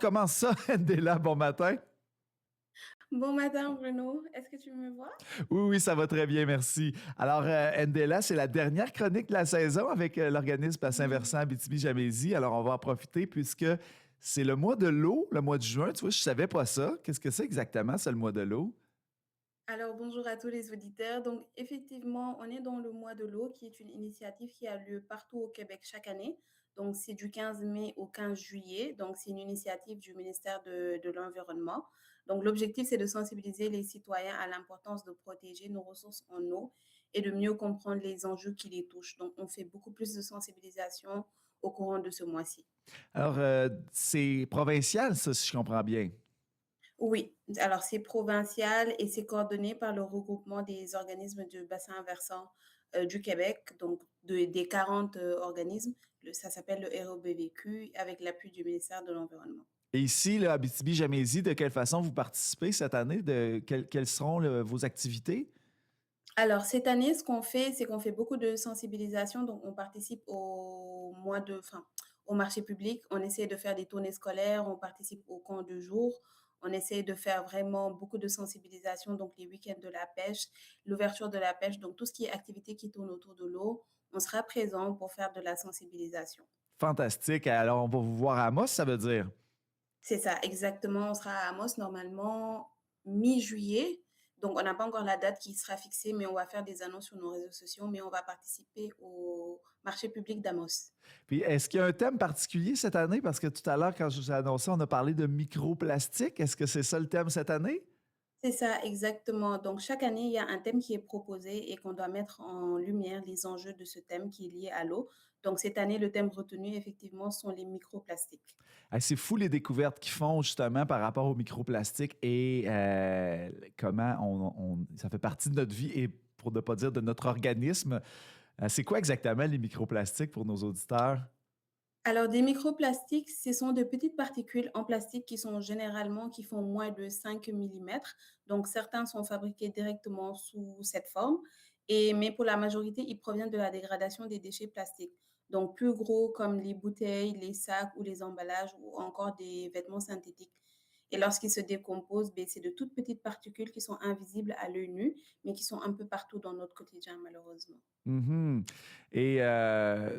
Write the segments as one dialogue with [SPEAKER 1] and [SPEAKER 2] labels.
[SPEAKER 1] Comment ça, Ndela? Bon matin.
[SPEAKER 2] Bon matin Bruno, est-ce que tu me vois?
[SPEAKER 1] Oui, oui, ça va très bien, merci. Alors, Ndela, c'est la dernière chronique de la saison avec l'organisme Bassin Versant
[SPEAKER 2] Oui.
[SPEAKER 1] Abitibi-Jamésie. Alors, on va en profiter puisque c'est le mois de l'eau, le mois de juin. Tu vois, je savais pas ça. Qu'est-ce que c'est exactement, ça, le mois de l'eau?
[SPEAKER 2] Alors bonjour à tous les auditeurs. Donc effectivement, on est dans le mois de l'eau qui est une initiative qui a lieu partout au Québec chaque année. Donc c'est du 15 mai au 15 juillet. Donc c'est une initiative du ministère de l'Environnement. Donc l'objectif c'est de sensibiliser les citoyens à l'importance de protéger nos ressources en eau et de mieux comprendre les enjeux qui les touchent. Donc on fait beaucoup plus de sensibilisation au courant de ce mois-ci.
[SPEAKER 1] Alors, c'est provincial, ça, si je comprends bien.
[SPEAKER 2] Oui, alors c'est provincial et c'est coordonné par le regroupement des organismes de bassin versant du Québec, donc des 40 organismes. Ça s'appelle le ROBVQ avec l'appui du ministère de l'Environnement.
[SPEAKER 1] Et ici, là, Abitibi-Jamésie, de quelle façon vous participez cette année? Quelles seront vos activités?
[SPEAKER 2] Alors cette année, ce qu'on fait, c'est qu'on fait beaucoup de sensibilisation. Donc on participe au marché public. On essaie de faire des tournées scolaires. On participe au camp de jour. On essaie de faire vraiment beaucoup de sensibilisation. Donc les week-ends de la pêche, l'ouverture de la pêche. Donc tout ce qui est activité qui tourne autour de l'eau, on sera présent pour faire de la sensibilisation.
[SPEAKER 1] Fantastique. Alors, on va vous voir à Amos, ça veut dire.
[SPEAKER 2] C'est ça, exactement. On sera à Amos normalement mi-juillet. Donc, on n'a pas encore la date qui sera fixée, mais on va faire des annonces sur nos réseaux sociaux, mais on va participer au marché public d'Amos.
[SPEAKER 1] Puis, est-ce qu'il y a un thème particulier cette année? Parce que tout à l'heure, quand je vous ai annoncé, on a parlé de microplastique. Est-ce que c'est ça le thème cette année?
[SPEAKER 2] C'est ça, exactement. Donc, chaque année, il y a un thème qui est proposé et qu'on doit mettre en lumière les enjeux de ce thème qui est lié à l'eau. Donc, cette année, le thème retenu, effectivement, sont les microplastiques.
[SPEAKER 1] Ah, c'est fou les découvertes qu'ils font justement par rapport au microplastique et comment ça fait partie de notre vie et pour ne pas dire de notre organisme. C'est quoi exactement les microplastiques pour nos auditeurs?
[SPEAKER 2] Alors, des microplastiques, ce sont de petites particules en plastique qui font moins de 5 millimètres. Donc, certains sont fabriqués directement sous cette forme, mais pour la majorité, ils proviennent de la dégradation des déchets plastiques. Donc, plus gros comme les bouteilles, les sacs ou les emballages ou encore des vêtements synthétiques. Et lorsqu'ils se décomposent, ben, c'est de toutes petites particules qui sont invisibles à l'œil nu, mais qui sont un peu partout dans notre quotidien, malheureusement.
[SPEAKER 1] Mhm. Et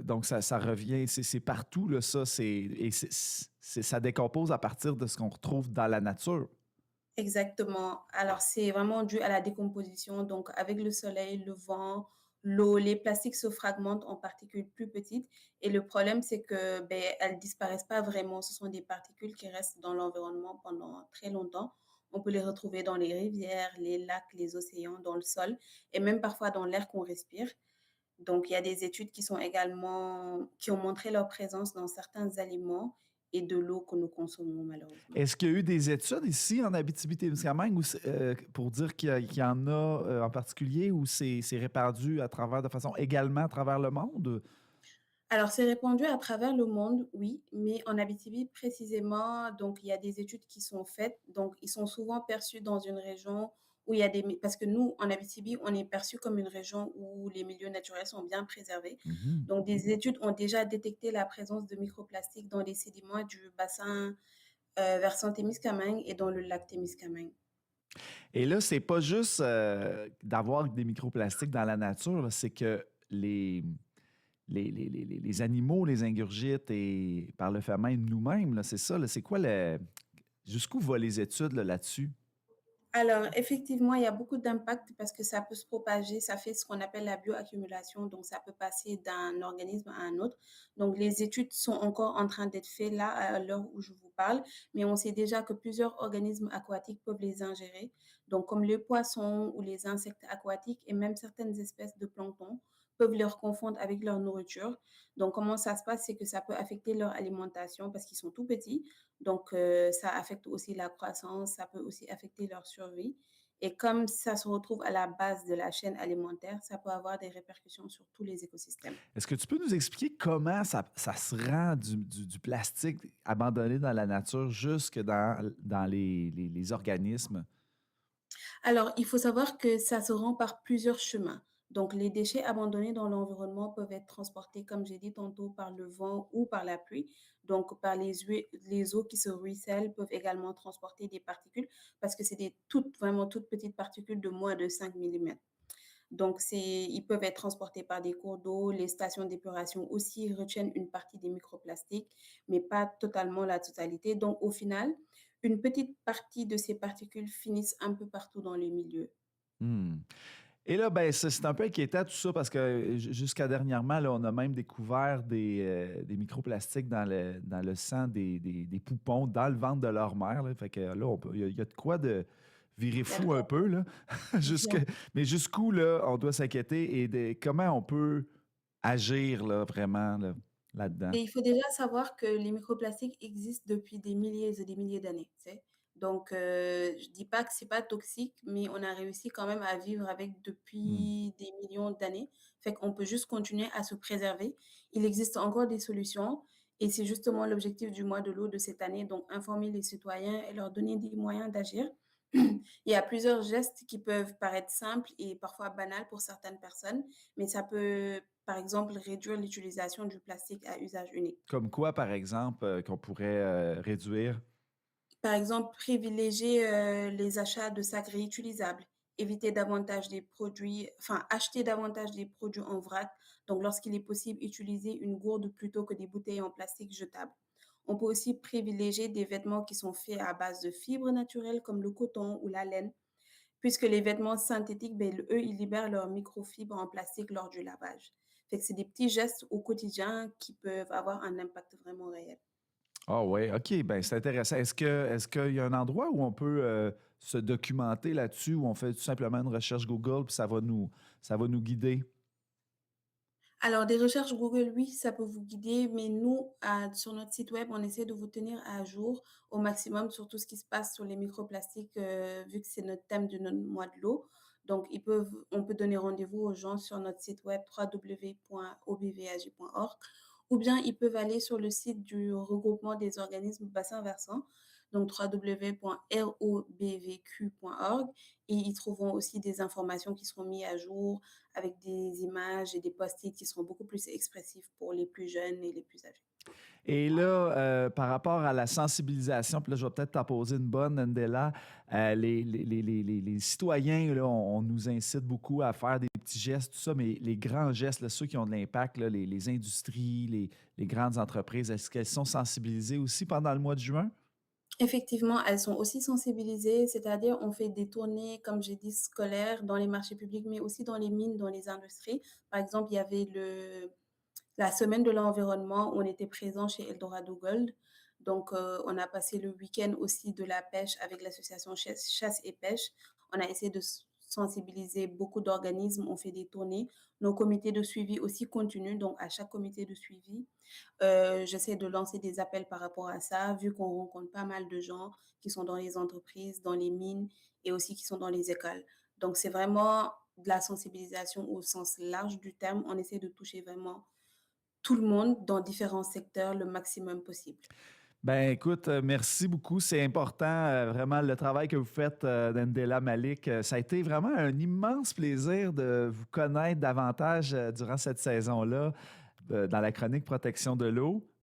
[SPEAKER 1] donc, ça revient, c'est partout, là, ça. Ça décompose à partir de ce qu'on retrouve dans la nature.
[SPEAKER 2] Exactement. Alors, c'est vraiment dû à la décomposition. Donc, avec le soleil, le vent, l'eau, les plastiques se fragmentent en particules plus petites. Et le problème, c'est que, ben, elles disparaissent pas vraiment. Ce sont des particules qui restent dans l'environnement pendant très longtemps. On peut les retrouver dans les rivières, les lacs, les océans, dans le sol et même parfois dans l'air qu'on respire. Donc, il y a des études qui ont montré leur présence dans certains aliments et de l'eau que nous consommons malheureusement.
[SPEAKER 1] Est-ce qu'il y a eu des études ici en Abitibi-Témiscamingue pour dire qu'il y en a en particulier ou c'est répandu à travers de façon également à travers le monde?
[SPEAKER 2] Alors, c'est répandu à travers le monde, oui, mais en Abitibi précisément, donc il y a des études qui sont faites. Donc, ils sont souvent perçus dans une région où il y a parce que nous, en Abitibi, on est perçu comme une région où les milieux naturels sont bien préservés.
[SPEAKER 1] Mhm.
[SPEAKER 2] Donc, des études ont déjà détecté la présence de microplastiques dans les sédiments du bassin versant Témiscamingue et dans le lac Témiscamingue.
[SPEAKER 1] Et là, c'est pas juste d'avoir des microplastiques dans la nature, là, c'est que les animaux les ingurgitent et par le fait même nous-mêmes, là, c'est ça. Là, c'est quoi jusqu'où vont les études là-dessus?
[SPEAKER 2] Alors, effectivement, il y a beaucoup d'impact parce que ça peut se propager, ça fait ce qu'on appelle la bioaccumulation, donc ça peut passer d'un organisme à un autre. Donc, les études sont encore en train d'être faites là, à l'heure où je vous parle, mais on sait déjà que plusieurs organismes aquatiques peuvent les ingérer, donc comme les poissons ou les insectes aquatiques et même certaines espèces de plancton peuvent leur confondre avec leur nourriture. Donc, comment ça se passe, c'est que ça peut affecter leur alimentation parce qu'ils sont tout petits, donc, ça affecte aussi la croissance, ça peut aussi affecter leur survie. Et comme ça se retrouve à la base de la chaîne alimentaire, ça peut avoir des répercussions sur tous les écosystèmes.
[SPEAKER 1] Est-ce que tu peux nous expliquer comment ça se rend du plastique abandonné dans la nature jusque dans les organismes?
[SPEAKER 2] Alors, il faut savoir que ça se rend par plusieurs chemins. Donc, les déchets abandonnés dans l'environnement peuvent être transportés, comme j'ai dit tantôt, par le vent ou par la pluie. Donc, par les eaux qui se ruissellent peuvent également transporter des particules parce que c'est vraiment toutes petites particules de moins de 5 millimètres. Donc, ils peuvent être transportés par des cours d'eau. Les stations d'épuration aussi retiennent une partie des microplastiques, mais pas totalement la totalité. Donc, au final, une petite partie de ces particules finissent un peu partout dans les milieux.
[SPEAKER 1] Hmm. Et là, ben, c'est un peu inquiétant tout ça parce que jusqu'à dernièrement, là, on a même découvert des microplastiques dans le sang des poupons, dans le ventre de leur mère. Là. Fait que là, il y a de quoi de virer
[SPEAKER 2] Il y a de
[SPEAKER 1] fou un
[SPEAKER 2] quoi
[SPEAKER 1] peu. Là.
[SPEAKER 2] faire.
[SPEAKER 1] Mais jusqu'où là, on doit s'inquiéter et comment on peut agir là, vraiment là-dedans?
[SPEAKER 2] Et il faut déjà savoir que les microplastiques existent depuis des milliers et des milliers d'années, tu sais? Donc, je dis pas que c'est pas toxique, mais on a réussi quand même à vivre avec
[SPEAKER 1] Hmm.
[SPEAKER 2] depuis des millions d'années. Fait qu'on peut juste continuer à se préserver. Il existe encore des solutions et c'est justement l'objectif du mois de l'eau de cette année, donc informer les citoyens et leur donner des moyens d'agir. Il y a plusieurs gestes qui peuvent paraître simples et parfois banals pour certaines personnes, mais ça peut, par exemple, réduire l'utilisation du plastique à usage unique.
[SPEAKER 1] Comme quoi, par exemple, qu'on pourrait réduire?
[SPEAKER 2] Par exemple, privilégier, les achats de sacs réutilisables, acheter davantage des produits en vrac. Donc lorsqu'il est possible, utiliser une gourde plutôt que des bouteilles en plastique jetables. On peut aussi privilégier des vêtements qui sont faits à base de fibres naturelles comme le coton ou la laine, puisque les vêtements synthétiques, beh, eux, ils libèrent leurs microfibres en plastique lors du lavage. Fait que c'est des petits gestes au quotidien qui peuvent avoir un impact vraiment réel.
[SPEAKER 1] Ah ouais, OK, ben c'est intéressant. Est-ce qu'il y a un endroit où on peut se documenter là-dessus, où on fait tout simplement une recherche Google, puis ça va nous guider?
[SPEAKER 2] Alors, des recherches Google, oui, ça peut vous guider, mais nous, sur notre site web, on essaie de vous tenir à jour au maximum sur tout ce qui se passe sur les microplastiques, vu que c'est notre thème de notre mois de l'eau. Donc, on peut donner rendez-vous aux gens sur notre site web www.obvag.org ou bien ils peuvent aller sur le site du regroupement des organismes bassins versants, donc www.robvq.org, et ils trouveront aussi des informations qui seront mises à jour avec des images et des post-it qui seront beaucoup plus expressifs pour les plus jeunes et les plus âgés.
[SPEAKER 1] Et là, par rapport à la sensibilisation, puis là, je vais peut-être t'en poser une bonne, Ndella. Les citoyens, là, on nous incite beaucoup à faire des petits gestes, tout ça, mais les grands gestes, là, ceux qui ont de l'impact, là, les industries, les grandes entreprises, est-ce qu'elles sont sensibilisées aussi pendant le mois de juin?
[SPEAKER 2] Effectivement, elles sont aussi sensibilisées, c'est-à-dire on fait des tournées, comme j'ai dit, scolaires dans les marchés publics, mais aussi dans les mines, dans les industries. Par exemple, il y avait la semaine de l'environnement, on était présent chez Eldorado Gold. Donc, on a passé le week-end aussi de la pêche avec l'association Chasse et Pêche. On a essayé de sensibiliser beaucoup d'organismes, on fait des tournées. Nos comités de suivi aussi continuent, donc à chaque comité de suivi, j'essaie de lancer des appels par rapport à ça, vu qu'on rencontre pas mal de gens qui sont dans les entreprises, dans les mines et aussi qui sont dans les écoles. Donc, c'est vraiment de la sensibilisation au sens large du terme. On essaie de toucher vraiment tout le monde dans différents secteurs le maximum possible.
[SPEAKER 1] Ben écoute, merci beaucoup. C'est important, vraiment, le travail que vous faites, Ndella Malik. Ça a été vraiment un immense plaisir de vous connaître davantage durant cette saison-là, dans la chronique Protection de l'eau.